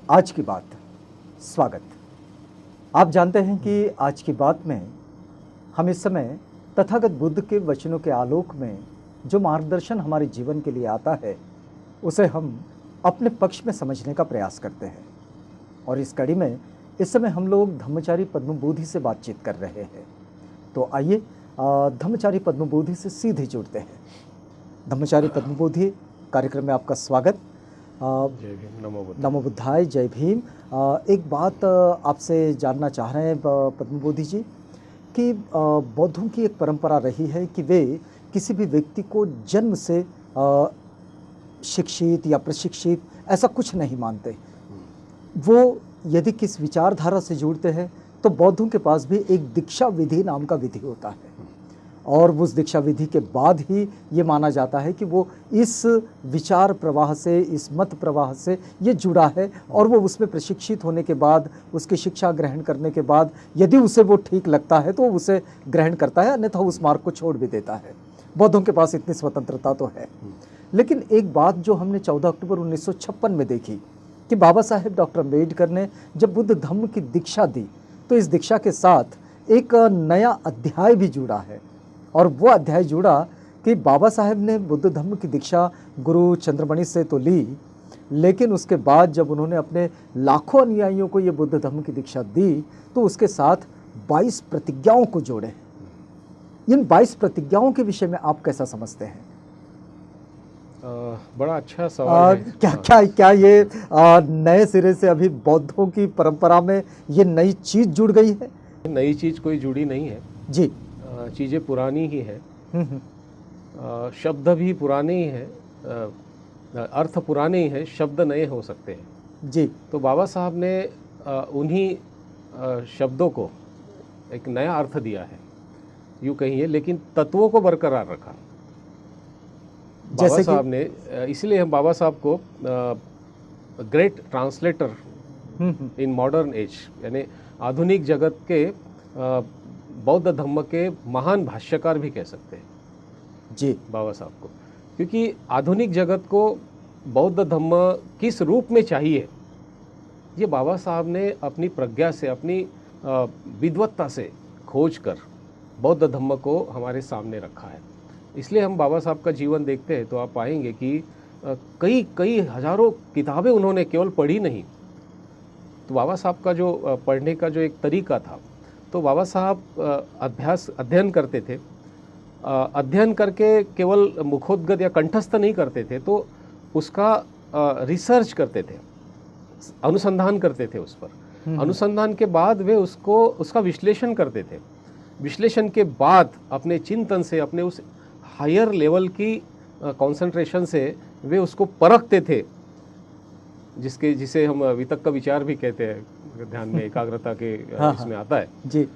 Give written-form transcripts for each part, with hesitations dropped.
आज की बात। स्वागत। आप जानते हैं कि आज की बात में हम इस समय तथागत बुद्ध के वचनों के आलोक में जो मार्गदर्शन हमारे जीवन के लिए आता है उसे हम अपने पक्ष में समझने का प्रयास करते हैं। और इस कड़ी में इस समय हम लोग धम्मचारी पद्मबोधि से बातचीत कर रहे हैं। तो आइए धम्मचारी पद्मबोधि से सीधे जुड़ते हैं। धम्मचारी पद्मबोधि कार्यक्रम में आपका स्वागत। जय भीम, नमो बुद्धाय, जय भीम। एक बात आपसे जानना चाह रहे हैं पद्मबोधि जी कि बौद्धों की एक परंपरा रही है कि वे किसी भी व्यक्ति को जन्म से शिक्षित या प्रशिक्षित ऐसा कुछ नहीं मानते। वो यदि किस विचारधारा से जुड़ते हैं तो बौद्धों के पास भी एक दीक्षा विधि नाम का विधि होता है और उस दीक्षा विधि के बाद ही ये माना जाता है कि वो इस विचार प्रवाह से, इस मत प्रवाह से ये जुड़ा है और वो उसमें प्रशिक्षित होने के बाद, उसकी शिक्षा ग्रहण करने के बाद यदि उसे वो ठीक लगता है तो उसे ग्रहण करता है, अन्यथा उस मार्ग को छोड़ भी देता है। बौद्धों के पास इतनी स्वतंत्रता तो है। लेकिन एक बात जो हमने 14 अक्टूबर 1956 में देखी कि बाबा साहेब डॉक्टर अम्बेडकर ने जब बुद्ध धम्म की दीक्षा दी तो इस दीक्षा के साथ एक नया अध्याय भी जुड़ा है। और वो अध्याय जुड़ा कि बाबा साहेब ने बुद्ध धम्म की दीक्षा गुरु चंद्रमणि से तो ली, लेकिन उसके बाद जब उन्होंने अपने लाखों अनुयायियों को ये बुद्ध धम्म की दीक्षा दी तो उसके साथ 22 प्रतिज्ञाओं को जोड़े। इन 22 प्रतिज्ञाओं के विषय में आप कैसा समझते हैं? बड़ा अच्छा सवाल है। क्या ये नए सिरे से अभी बौद्धों की परंपरा में ये नई चीज जुड़ गई है? नई चीज कोई जुड़ी नहीं है जी। चीज़ें पुरानी ही है। शब्द भी पुराने ही है, अर्थ पुराने ही है, शब्द नए हो सकते हैं जी। तो बाबा साहब ने उन्हीं शब्दों को एक नया अर्थ दिया है, यूँ कहिए, लेकिन तत्वों को बरकरार रखा बाबा साहब ने। इसलिए हम बाबा साहब को great translator in modern age, यानी आधुनिक जगत के बौद्ध धम्म के महान भाष्यकार भी कह सकते हैं जी बाबा साहब को, क्योंकि आधुनिक जगत को बौद्ध धम्म किस रूप में चाहिए ये बाबा साहब ने अपनी प्रज्ञा से, अपनी विद्वत्ता से खोज कर बौद्ध धम्म को हमारे सामने रखा है। इसलिए हम बाबा साहब का जीवन देखते हैं तो आप पाएंगे कि कई हजारों किताबें उन्होंने केवल पढ़ी नहीं। तो बाबा साहब का जो पढ़ने का जो एक तरीका था, तो बाबा साहब अध्ययन करते थे। अध्ययन करके केवल मुखोद्गत या कंठस्थ नहीं करते थे, तो उसका रिसर्च करते थे, अनुसंधान करते थे उस पर। अनुसंधान के बाद वे उसका विश्लेषण करते थे। विश्लेषण के बाद अपने चिंतन से, अपने उस हायर लेवल की कंसंट्रेशन से वे उसको परखते थे, जिसे हम वितक्क विचार भी कहते हैं, ध्यान में एकाग्रता के इसमें आता है जी।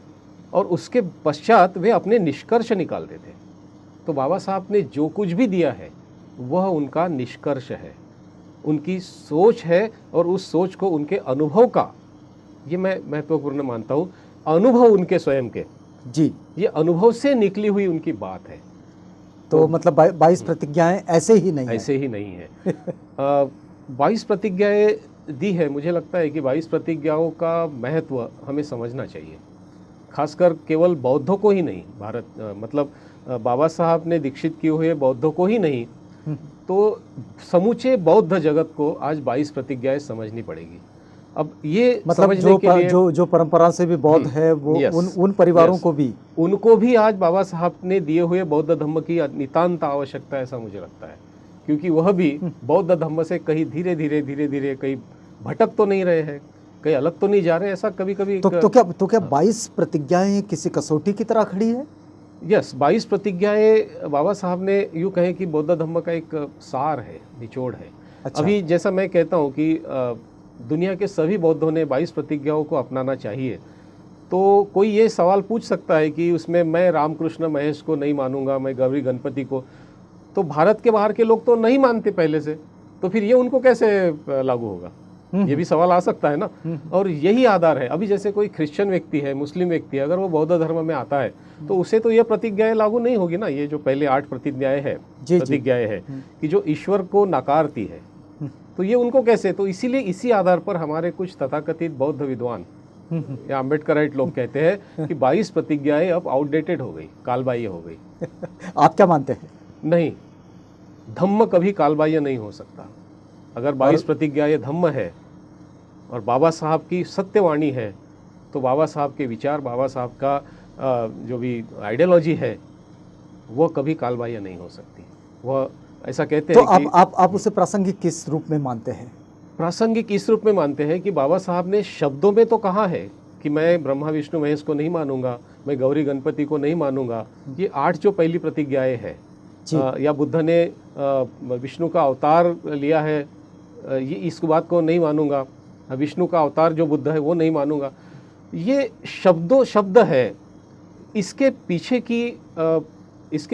और उसके पश्चात वे अपने निष्कर्ष निकालते थे। तो बाबा साहब ने जो कुछ भी दिया है वह उनका निष्कर्ष है, उनकी सोच है, और उस सोच को उनके अनुभव का, ये मैं महत्वपूर्ण मानता हूँ, अनुभव उनके स्वयं के जी, ये अनुभव से निकली हुई उनकी बात है। तो मतलब 22 प्रतिज्ञाएं ऐसे ही नहीं है 22 प्रतिज्ञाएं दी है। मुझे लगता है कि 22 प्रतिज्ञाओं का महत्व हमें समझना चाहिए, खासकर केवल बौद्धों को ही नहीं, मतलब बाबा साहब ने दीक्षित किए हुए बौद्धों को ही नहीं, तो समूचे बौद्ध जगत को आज 22 प्रतिज्ञाएं समझनी पड़ेगी। अब ये मतलब जो परंपरा से भी बौद्ध है वो उन परिवारों को भी, उनको भी आज बाबा साहब ने दिए हुए बौद्ध धम्म की नितांत आवश्यकता है, ऐसा मुझे लगता है, क्योंकि वह भी बौद्ध धम्म से कहीं धीरे धीरे कहीं भटक तो नहीं रहे हैं, कहीं अलग तो नहीं जा रहे, ऐसा कभी कभी तो क्या 22 प्रतिज्ञाएं किसी कसौटी की तरह खड़ी है? यस, 22 प्रतिज्ञाएं बाबा साहब ने यूँ कहें कि बौद्ध धम्म का एक सार है, निचोड़ है। अच्छा। अभी जैसा मैं कहता हूँ कि दुनिया के सभी बौद्धों ने 22 प्रतिज्ञाओं को अपनाना चाहिए, तो कोई ये सवाल पूछ सकता है कि उसमें मैं रामकृष्ण महेश को नहीं मानूंगा, मैं गौरी गणपति को, तो भारत के बाहर के लोग तो नहीं मानते पहले से, तो फिर ये उनको कैसे लागू होगा? ये भी सवाल आ सकता है ना। और यही आधार है। अभी जैसे कोई क्रिश्चियन व्यक्ति है, मुस्लिम व्यक्ति है, अगर वो बौद्ध धर्म में आता है तो उसे तो ये प्रतिज्ञाएं लागू नहीं होगी ना। ये जो पहले 8 प्रतिज्ञाएं हैं कि जो ईश्वर को नकारती है, तो ये उनको कैसे, तो इसीलिए इसी आधार पर हमारे कुछ तथाकथित बौद्ध विद्वान या अम्बेडकराइट लोग कहते हैं कि 22 प्रतिज्ञाएं अब आउटडेटेड हो गई, कालबाह्य हो गई। आप क्या मानते हैं? नहीं, धम्म कभी कालबाह्य नहीं हो सकता। अगर 22 प्रतिज्ञाएं धम्म है और बाबा साहब की सत्यवाणी है, तो बाबा साहब के विचार, बाबा साहब का जो भी आइडियोलॉजी है, वो कभी कालबाह्य नहीं हो सकती। वह ऐसा कहते तो हैं कि आप उसे प्रासंगिक किस रूप में मानते हैं? प्रासंगिक इस रूप में मानते हैं कि बाबा साहब ने शब्दों में तो कहा है कि मैं ब्रह्मा विष्णु महेश को नहीं मानूंगा, मैं गौरी गणपति को नहीं मानूंगा। ये 8 जो पहली प्रतिज्ञाएं है, या बुद्ध ने विष्णु का अवतार लिया है, ये इस बात को नहीं मानूंगा, विष्णु का अवतार जो बुद्ध है वो नहीं मानूंगा। ये शब्द है। इसके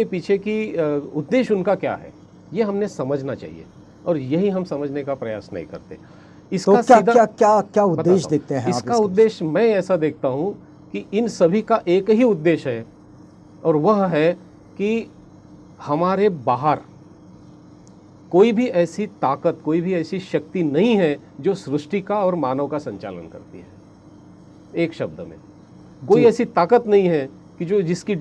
पीछे की उद्देश्य उनका क्या है, ये हमने समझना चाहिए, और यही हम समझने का प्रयास नहीं करते। इसका तो क्या उद्देश्य देखते हैं? इसका उद्देश्य मैं ऐसा देखता हूँ कि इन सभी का एक ही उद्देश्य है, और वह है कि हमारे बाहर कोई भी ऐसी ताकत, कोई भी ऐसी शक्ति नहीं है जो सृष्टि का और मानव का संचालन करती है। एक शब्द में, कोई ऐसी ताकत नहीं है कि जिसकी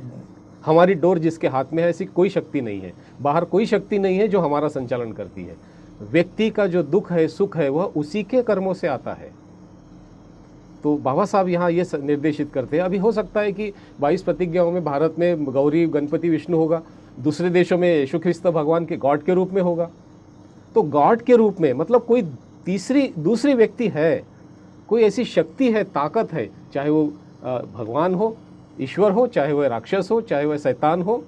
हमारी डोर जिसके हाथ में है, ऐसी कोई शक्ति नहीं है। बाहर कोई शक्ति नहीं है जो हमारा संचालन करती है। व्यक्ति का जो दुख है, सुख है, वह उसी के कर्मों से आता है। तो बाबा साहब यहाँ ये निर्देशित करते हैं। अभी हो सकता है कि 22 प्रतिज्ञाओं में भारत में गौरी गणपति विष्णु होगा, दूसरे देशों में यीशु ख्रिस्त भगवान के गॉड के रूप में होगा। तो गॉड के रूप में मतलब कोई दूसरी व्यक्ति है, कोई ऐसी शक्ति है, ताकत है, चाहे वो भगवान हो, ईश्वर हो, चाहे वह राक्षस हो, चाहे वह शैतान हो,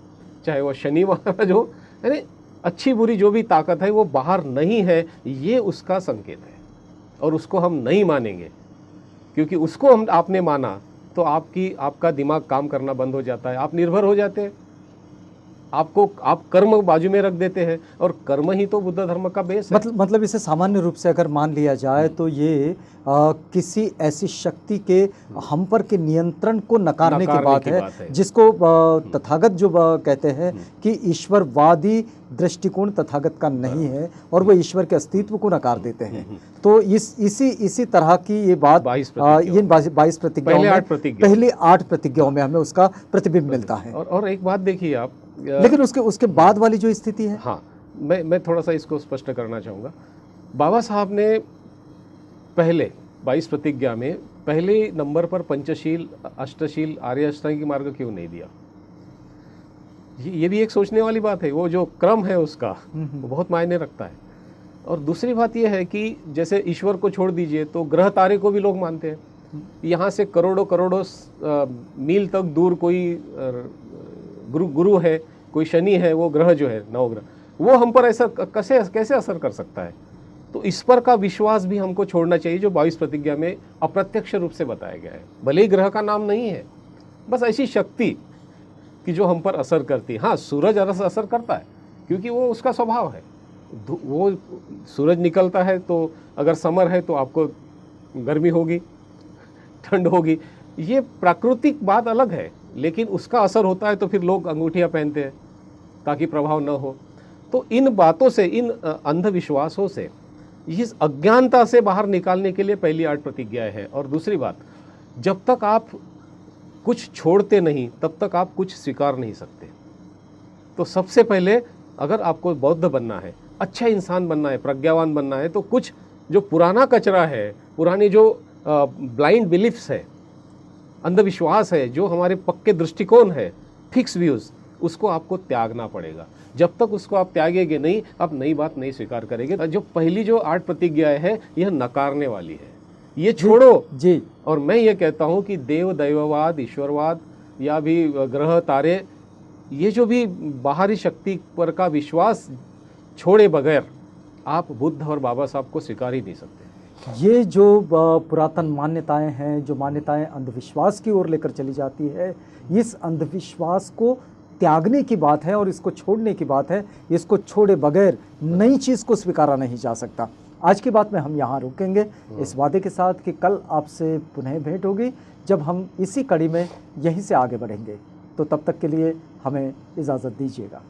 चाहे वह शनि महाराज हो, यानी अच्छी बुरी जो भी ताकत है वो बाहर नहीं है। ये उसका संकेत है, और उसको हम नहीं मानेंगे, क्योंकि उसको आपने माना तो आपका दिमाग काम करना बंद हो जाता है, आप निर्भर हो जाते हैं, आप कर्म बाजू में रख देते हैं, और कर्म ही तो बुद्ध धर्म का बेस है। मतलब इसे सामान्य रूप से अगर मान लिया जाए तो ये किसी ऐसी शक्ति के हम पर के नियंत्रण को नकारने की बात है, जिसको तथागत जो कहते हैं कि ईश्वरवादी दृष्टिकोण तथागत का नहीं है, और वो ईश्वर के अस्तित्व को नकार देते हैं। तो इसी तरह की ये बात 22 प्रतिज्ञाओं में, पहली 8 प्रतिज्ञाओं में हमें उसका प्रतिबिंब मिलता है। और एक बात देखिए आप, लेकिन उसके बाद वाली जो स्थिति है, हाँ, मैं थोड़ा सा इसको स्पष्ट करना चाहूँगा। बाबा साहब ने पहले 22 प्रतिज्ञा में पहले नंबर पर पंचशील, अष्टशील, आर्य अष्टांगिक मार्ग क्यों नहीं दिया? ये भी एक सोचने वाली बात है। वो जो क्रम है उसका, वो बहुत मायने रखता है। और दूसरी बात ये है कि जैसे ईश्वर को छोड़ दीजिए तो ग्रह तारे को भी लोग मानते हैं। यहाँ से करोड़ों मील तक दूर कोई गुरु है, कोई शनि है, वो ग्रह जो है, नवग्रह, वो हम पर ऐसा कैसे असर कर सकता है? तो इस पर का विश्वास भी हमको छोड़ना चाहिए, जो 22 प्रतिज्ञा में अप्रत्यक्ष रूप से बताया गया है। भले ही ग्रह का नाम नहीं है, बस ऐसी शक्ति कि जो हम पर असर करती है। हाँ, सूरज असर करता है, क्योंकि वो उसका स्वभाव है। वो सूरज निकलता है तो अगर समर है तो आपको गर्मी होगी, ठंड होगी, ये प्राकृतिक बात अलग है। लेकिन उसका असर होता है तो फिर लोग अंगूठियाँ पहनते हैं ताकि प्रभाव न हो। तो इन बातों से, इन अंधविश्वासों से, इस अज्ञानता से बाहर निकालने के लिए पहली 8 प्रतिज्ञाएं हैं। और दूसरी बात, जब तक आप कुछ छोड़ते नहीं तब तक आप कुछ स्वीकार नहीं सकते। तो सबसे पहले अगर आपको बौद्ध बनना है, अच्छा इंसान बनना है, प्रज्ञावान बनना है, तो कुछ जो पुराना कचरा है, पुरानी जो ब्लाइंड बिलीफ्स है, अंधविश्वास है, जो हमारे पक्के दृष्टिकोण है, फिक्स व्यूज़, उसको आपको त्यागना पड़ेगा। जब तक उसको आप त्यागेंगे नहीं, आप नई बात नहीं स्वीकार करेंगे। जो पहली जो 8 प्रतिज्ञाएं हैं, यह नकारने वाली है, ये छोड़ो जी। और मैं ये कहता हूँ कि दैववाद, ईश्वरवाद या भी ग्रह तारे, ये जो भी बाहरी शक्ति पर का विश्वास छोड़े बगैर आप बुद्ध और बाबा साहब को स्वीकार ही नहीं सकते। ये जो पुरातन मान्यताएं हैं, जो मान्यताएं अंधविश्वास की ओर लेकर चली जाती है, इस अंधविश्वास को त्यागने की बात है और इसको छोड़ने की बात है। इसको छोड़े बगैर नई चीज़ को स्वीकारा नहीं जा सकता। आज की बात में हम यहाँ रुकेंगे, इस वादे के साथ कि कल आपसे पुनः भेंट होगी, जब हम इसी कड़ी में यहीं से आगे बढ़ेंगे। तो तब तक के लिए हमें इजाज़त दीजिएगा।